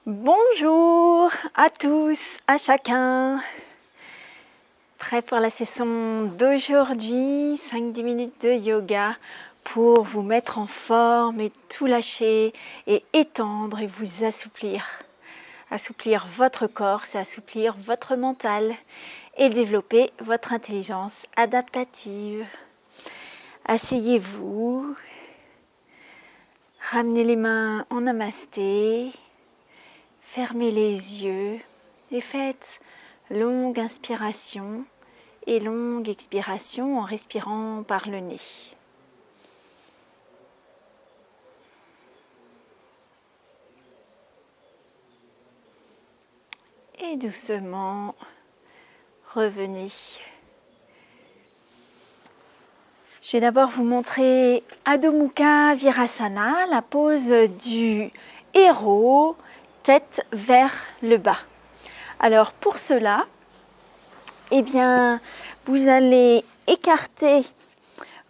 Bonjour à tous, à chacun. Prêt pour la session d'aujourd'hui, 5-10 minutes de yoga pour vous mettre en forme et tout lâcher et étendre et vous assouplir. Assouplir votre corps, c'est assouplir votre mental et développer votre intelligence adaptative. Asseyez-vous, ramenez les mains en namasté. Fermez les yeux et faites longue inspiration et longue expiration en respirant par le nez. Et doucement, revenez. Je vais d'abord vous montrer Adho Mukha Virasana, la pose du héros, tête vers le bas. Alors pour cela, vous allez écarter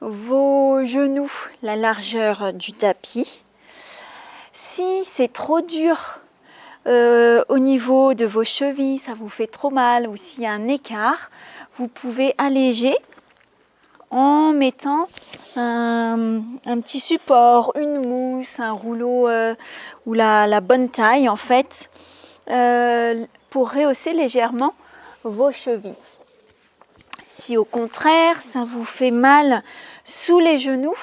vos genoux la largeur du tapis. Si c'est trop dur au niveau de vos chevilles, ça vous fait trop mal ou s'il y a un écart, vous pouvez alléger en mettant un petit support, une mousse, un rouleau ou la bonne taille en fait pour rehausser légèrement vos chevilles. Si au contraire ça vous fait mal sous les genoux,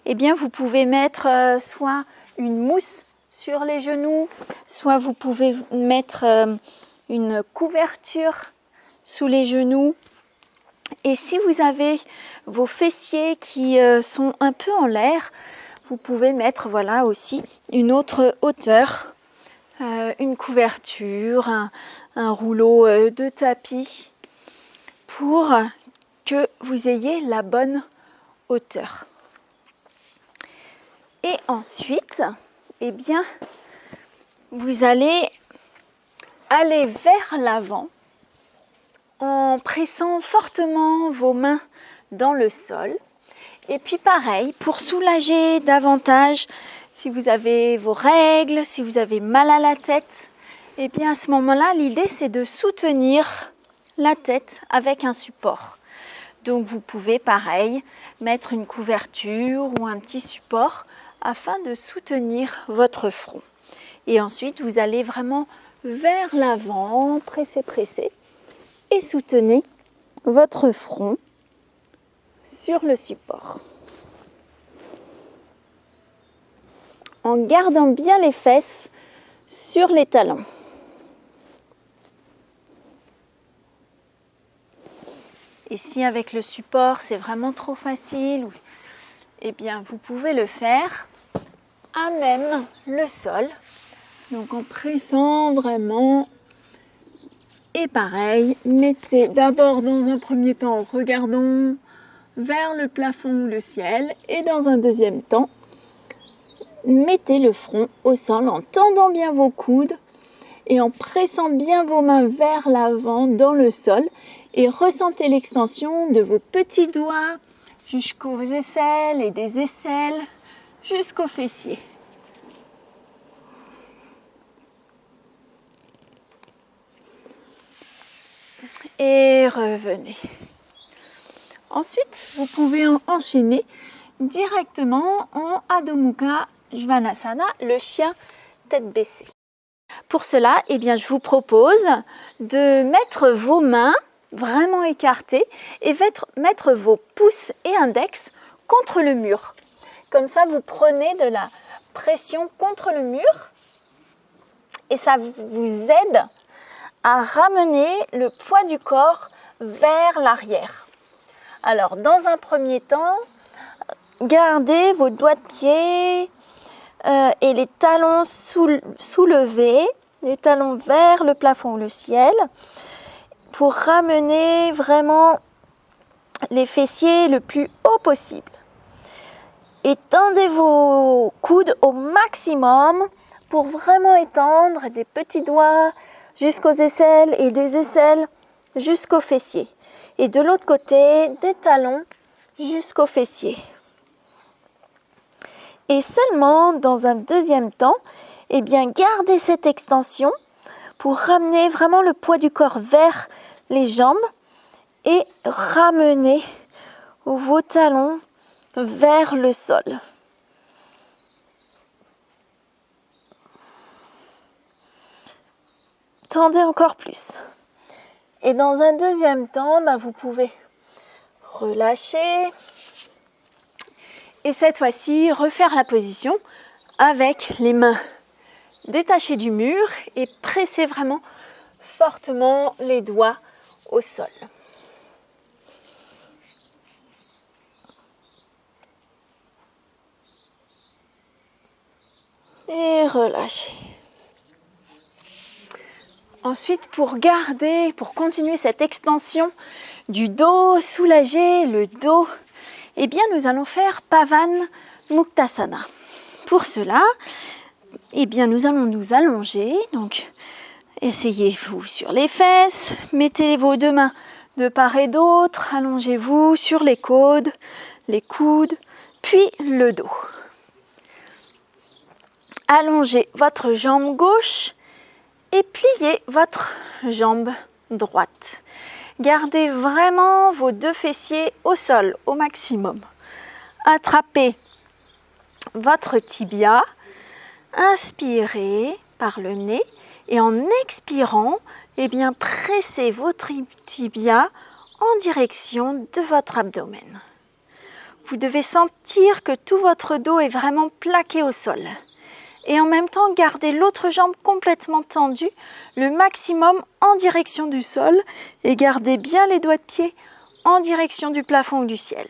vous pouvez mettre soit une mousse sur les genoux, soit vous pouvez mettre une couverture sous les genoux. Et si vous avez vos fessiers qui sont un peu en l'air, vous pouvez mettre aussi une autre hauteur, une couverture, un rouleau de tapis pour que vous ayez la bonne hauteur. Et ensuite, vous allez aller vers l'avant en pressant fortement vos mains dans le sol. Et puis pareil, pour soulager davantage, si vous avez vos règles, si vous avez mal à la tête, à ce moment-là, l'idée c'est de soutenir la tête avec un support. Donc vous pouvez pareil, mettre une couverture ou un petit support afin de soutenir votre front. Et ensuite, vous allez vraiment vers l'avant, pressez. Et soutenez votre front sur le support. En gardant bien les fesses sur les talons. Et si avec le support c'est vraiment trop facile, vous pouvez le faire à même le sol. Donc en pressant vraiment. Et pareil, mettez d'abord dans un premier temps, regardons vers le plafond ou le ciel. Et dans un deuxième temps, mettez le front au sol en tendant bien vos coudes et en pressant bien vos mains vers l'avant dans le sol. Et ressentez l'extension de vos petits doigts jusqu'aux aisselles et des aisselles jusqu'aux fessiers. Et revenez. Ensuite, vous pouvez enchaîner directement en Adho Mukha Svanasana, le chien tête baissée. Pour cela, je vous propose de mettre vos mains vraiment écartées et mettre vos pouces et index contre le mur. Comme ça, vous prenez de la pression contre le mur et ça vous aide à ramener le poids du corps vers l'arrière. Alors, dans un premier temps, gardez vos doigts de pied et les talons soulevés, les talons vers le plafond ou le ciel, pour ramener vraiment les fessiers le plus haut possible. Étendez vos coudes au maximum pour vraiment étendre des petits doigts jusqu'aux aisselles et des aisselles jusqu'aux fessiers. Et de l'autre côté, des talons jusqu'aux fessiers. Et seulement dans un deuxième temps, eh bien, gardez cette extension pour ramener vraiment le poids du corps vers les jambes et ramener vos talons vers le sol. Tendez encore plus. Et dans un deuxième temps, vous pouvez relâcher. Et cette fois-ci, refaire la position avec les mains détachées du mur et presser vraiment fortement les doigts au sol. Et relâchez. Ensuite, pour continuer cette extension du dos, soulager le dos, eh bien, nous allons faire Pavan Muktasana. Pour cela, eh bien, nous allons nous allonger. Donc, essayez-vous sur les fesses, mettez vos deux mains de part et d'autre, allongez-vous sur les coudes, puis le dos. Allongez votre jambe gauche et pliez votre jambe droite. Gardez vraiment vos deux fessiers au sol au maximum. Attrapez votre tibia, inspirez par le nez et en expirant, eh bien, pressez votre tibia en direction de votre abdomen. Vous devez sentir que tout votre dos est vraiment plaqué au sol. Et en même temps, gardez l'autre jambe complètement tendue, le maximum en direction du sol et gardez bien les doigts de pied en direction du plafond ou du ciel.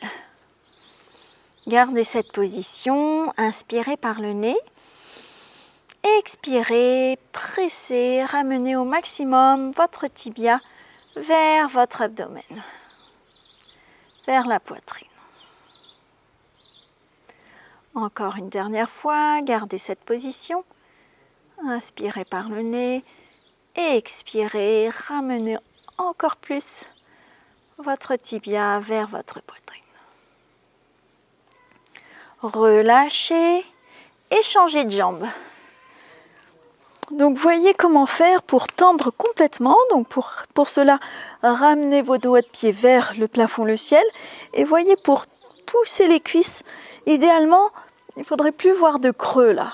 Gardez cette position, inspirez par le nez, expirez, pressez, ramenez au maximum votre tibia vers votre abdomen, vers la poitrine. Encore une dernière fois, gardez cette position. Inspirez par le nez et expirez, ramenez encore plus votre tibia vers votre poitrine. Relâchez et changez de jambe. Donc voyez comment faire pour tendre complètement. Donc pour cela, ramenez vos doigts de pied vers le plafond, le ciel. Et voyez pour pousser les cuisses, idéalement, il ne faudrait plus voir de creux là.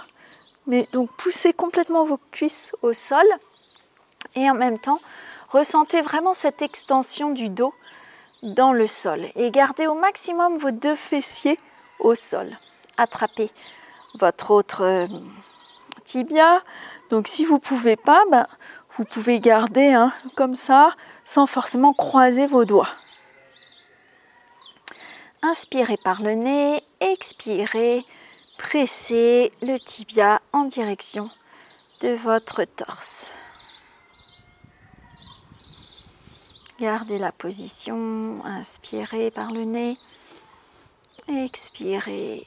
Mais donc poussez complètement vos cuisses au sol et en même temps, ressentez vraiment cette extension du dos dans le sol. Et gardez au maximum vos deux fessiers au sol. Attrapez votre autre tibia. Donc si vous ne pouvez pas, vous pouvez garder comme ça, sans forcément croiser vos doigts. Inspirez par le nez, expirez. Pressez le tibia en direction de votre torse. Gardez la position, inspirez par le nez, expirez.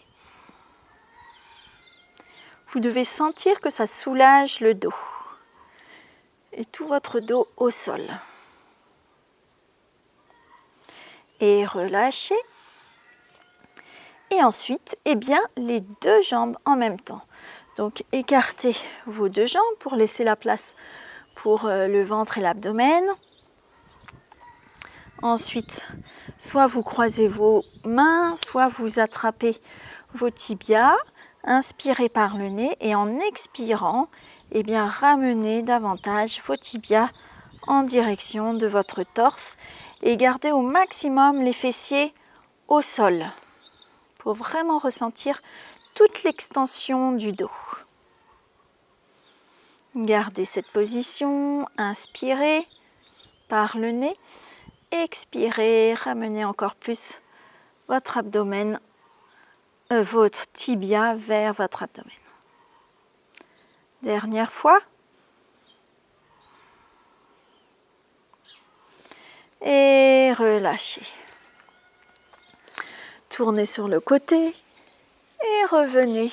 Vous devez sentir que ça soulage le dos et tout votre dos au sol. Et relâchez. Et ensuite, eh bien, les deux jambes en même temps. Donc, écartez vos deux jambes pour laisser la place pour le ventre et l'abdomen. Ensuite, soit vous croisez vos mains, soit vous attrapez vos tibias. Inspirez par le nez et en expirant, eh bien, ramenez davantage vos tibias en direction de votre torse et gardez au maximum les fessiers au sol, pour vraiment ressentir toute l'extension du dos. Gardez cette position, inspirez par le nez, expirez, ramenez encore plus votre abdomen, votre tibia vers votre abdomen. Dernière fois. Et relâchez. Tournez sur le côté et revenez.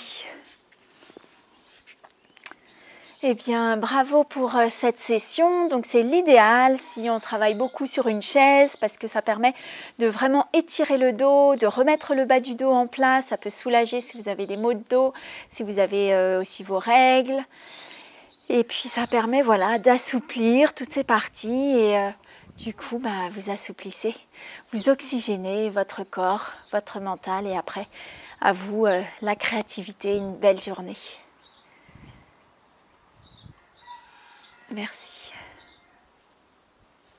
Eh bien, bravo pour cette session. Donc, c'est l'idéal si on travaille beaucoup sur une chaise parce que ça permet de vraiment étirer le dos, de remettre le bas du dos en place. Ça peut soulager si vous avez des maux de dos, si vous avez aussi vos règles. Et puis, ça permet voilà, d'assouplir toutes ces parties et du coup, vous assouplissez, vous oxygénez votre corps, votre mental et après, à vous la créativité, une belle journée. Merci.